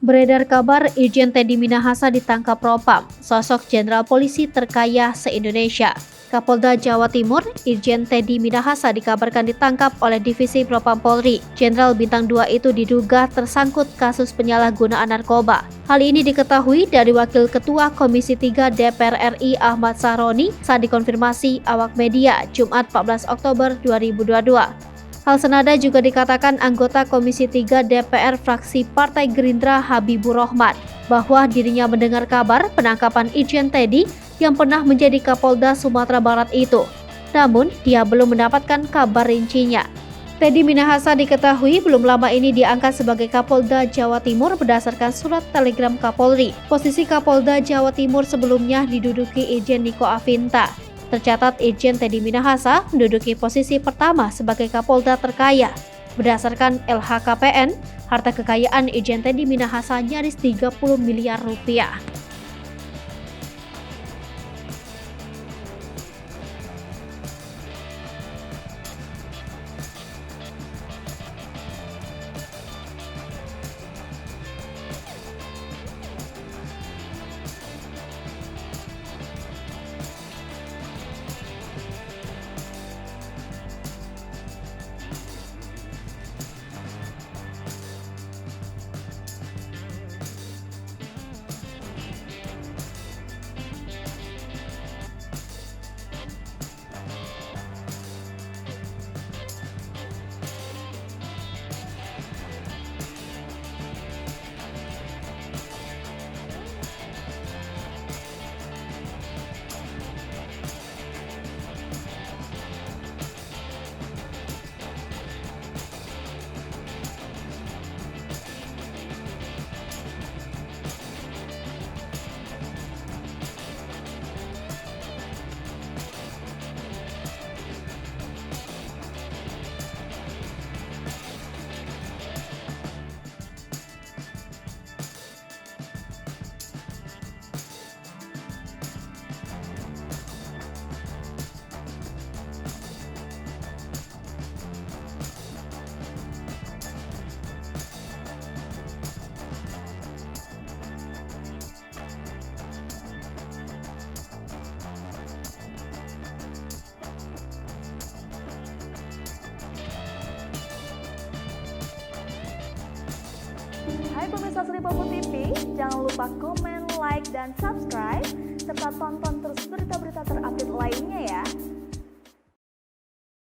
Beredar kabar Irjen Teddy Minahasa ditangkap Propam, sosok jenderal polisi terkaya se-Indonesia. Kapolda Jawa Timur, Irjen Teddy Minahasa dikabarkan ditangkap oleh Divisi Propam Polri. Jenderal Bintang 2 itu diduga tersangkut kasus penyalahgunaan narkoba. Hal ini diketahui dari Wakil Ketua Komisi 3 DPR RI Ahmad Sahroni saat dikonfirmasi awak media Jumat 14 Oktober 2022. Hal senada juga dikatakan anggota Komisi 3 DPR fraksi Partai Gerindra Habibur Rahman bahwa dirinya mendengar kabar penangkapan Irjen Teddy yang pernah menjadi Kapolda Sumatera Barat itu. Namun, dia belum mendapatkan kabar rincinya. Teddy Minahasa diketahui belum lama ini diangkat sebagai Kapolda Jawa Timur berdasarkan surat telegram Kapolri. Posisi Kapolda Jawa Timur sebelumnya diduduki Irjen Niko Afinta. Tercatat Irjen Teddy Minahasa menduduki posisi pertama sebagai Kapolda terkaya. Berdasarkan LHKPN, harta kekayaan Irjen Teddy Minahasa nyaris 30 miliar rupiah. Hai pemirsa Sri Popo TV, jangan lupa komen, like, dan subscribe, serta tonton terus berita-berita terupdate lainnya ya.